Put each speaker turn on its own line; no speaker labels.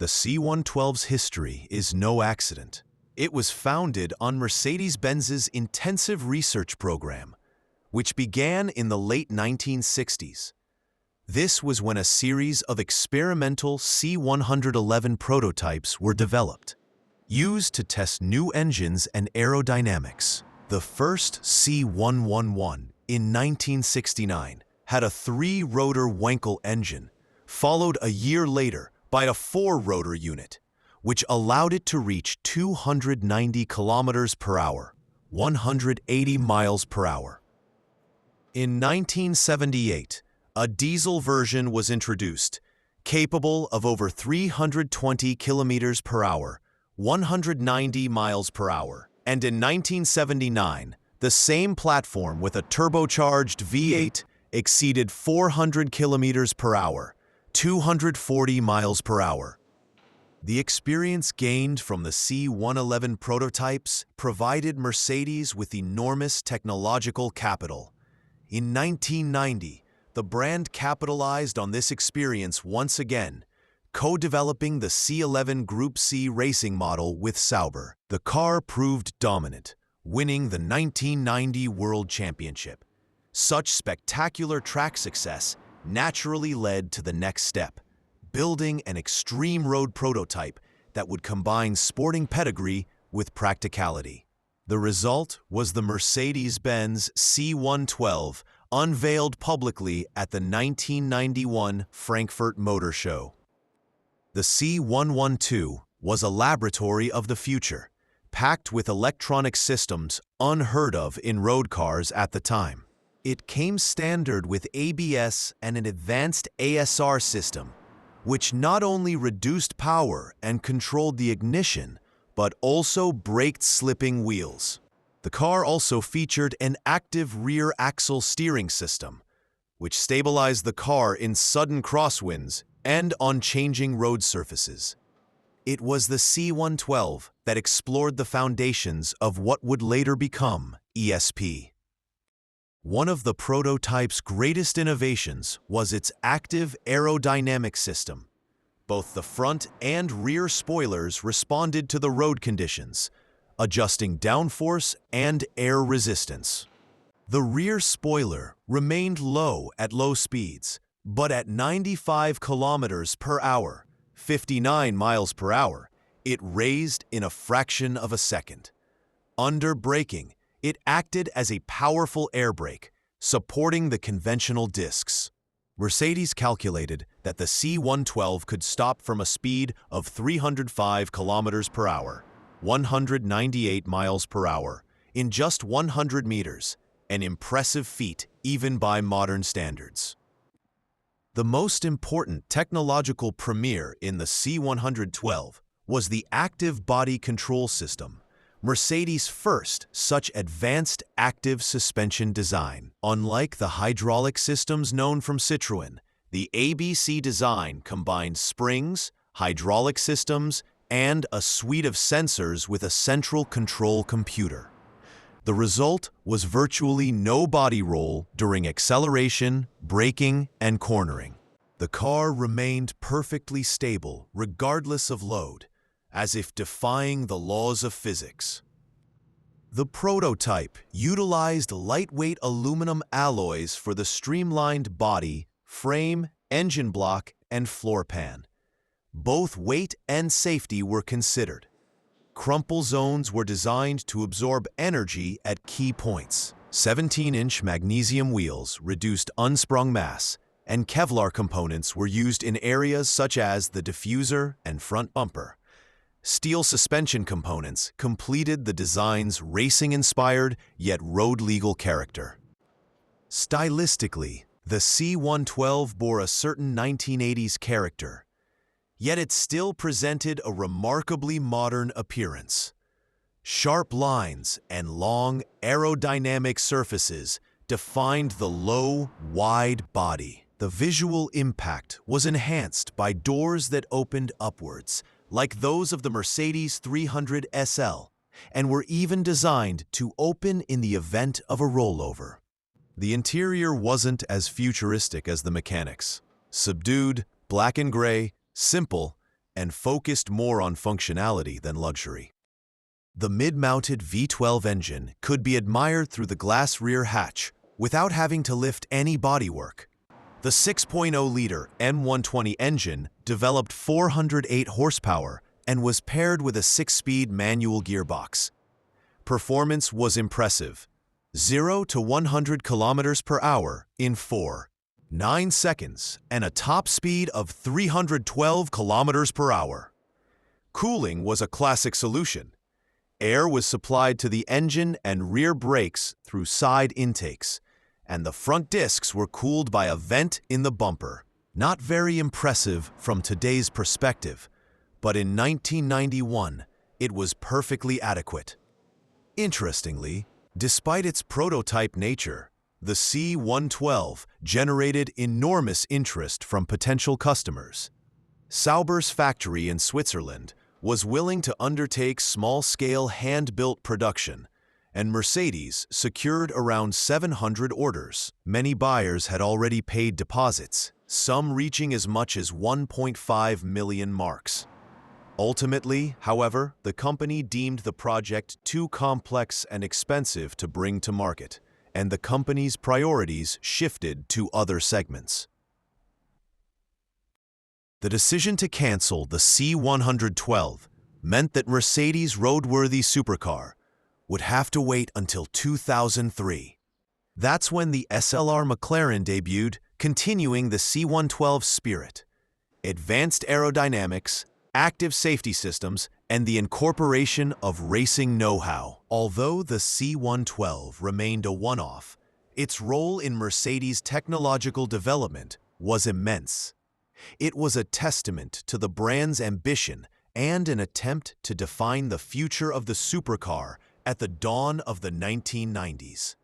The C112's history is no accident. It was founded on Mercedes-Benz's intensive research program, which began in the late 1960s. This was when a series of experimental C111 prototypes were developed, used to test new engines and aerodynamics. The first C111 in 1969 had a 3-rotor Wankel engine, followed a year later by a 4-rotor unit, which allowed it to reach 290 kilometers per hour, 180 miles per hour. In 1978, a diesel version was introduced, capable of over 320 kilometers per hour, 190 miles per hour. And in 1979, the same platform with a turbocharged V8 exceeded 400 kilometers per hour, 240 miles per hour. The experience gained from the C111 prototypes provided Mercedes with enormous technological capital. In 1990, the brand capitalized on this experience once again, co-developing the C11 Group C racing model with Sauber. The car proved dominant, winning the 1990 World Championship. Such spectacular track success naturally led to the next step, building an extreme road prototype that would combine sporting pedigree with practicality. The result was the Mercedes-Benz C112, unveiled publicly at the 1991 Frankfurt Motor Show. The C112 was a laboratory of the future, packed with electronic systems unheard of in road cars at the time. It came standard with ABS and an advanced ASR system, which not only reduced power and controlled the ignition, but also braked slipping wheels. The car also featured an active rear axle steering system, which stabilized the car in sudden crosswinds and on changing road surfaces. It was the C112 that explored the foundations of what would later become ESP. One of the prototype's greatest innovations was its active aerodynamic system. Both the front and rear spoilers responded to the road conditions, adjusting downforce and air resistance. The rear spoiler remained low at low speeds, but at 95 kilometers per hour, 59 miles per hour, it raised in a fraction of a second. Under braking, it acted as a powerful air brake, supporting the conventional discs. Mercedes calculated that the C112 could stop from a speed of 305 kilometers per hour, 198 miles per hour, in just 100 meters, an impressive feat even by modern standards. The most important technological premiere in the C112 was the active body control system, Mercedes' first such advanced active suspension design. Unlike the hydraulic systems known from Citroën, the ABC design combined springs, hydraulic systems, and a suite of sensors with a central control computer. The result was virtually no body roll during acceleration, braking, and cornering. The car remained perfectly stable regardless of load, as if defying the laws of physics. The prototype utilized lightweight aluminum alloys for the streamlined body, frame, engine block, and floor pan. Both weight and safety were considered. Crumple zones were designed to absorb energy at key points. 17-inch magnesium wheels reduced unsprung mass, and Kevlar components were used in areas such as the diffuser and front bumper. Steel suspension components completed the design's racing-inspired yet road-legal character. Stylistically, the C112 bore a certain 1980s character, yet it still presented a remarkably modern appearance. Sharp lines and long, aerodynamic surfaces defined the low, wide body. The visual impact was enhanced by doors that opened upwards, like those of the Mercedes 300 SL, and were even designed to open in the event of a rollover. The interior wasn't as futuristic as the mechanics. Subdued, black and gray, simple, and focused more on functionality than luxury. The mid-mounted V12 engine could be admired through the glass rear hatch without having to lift any bodywork. The 6.0-liter M120 engine developed 408 horsepower and was paired with a 6-speed manual gearbox. Performance was impressive: 0 to 100 kilometers per hour in 4.9 seconds and a top speed of 312 kilometers per hour. Cooling was a classic solution. Air was supplied to the engine and rear brakes through side intakes, and the front discs were cooled by a vent in the bumper. Not very impressive from today's perspective, but in 1991, it was perfectly adequate. Interestingly, despite its prototype nature, the C112 generated enormous interest from potential customers. Sauber's factory in Switzerland was willing to undertake small-scale hand-built production, and Mercedes secured around 700 orders. Many buyers had already paid deposits, some reaching as much as 1.5 million marks. Ultimately, however, the company deemed the project too complex and expensive to bring to market, and the company's priorities shifted to other segments. The decision to cancel the C112 meant that Mercedes' roadworthy supercar would have to wait until 2003. That's when the SLR McLaren debuted, continuing the C112's spirit: advanced aerodynamics, active safety systems, and the incorporation of racing know-how. Although the C112 remained a one-off, its role in Mercedes' technological development was immense. It was a testament to the brand's ambition and an attempt to define the future of the supercar at the dawn of the 1990s.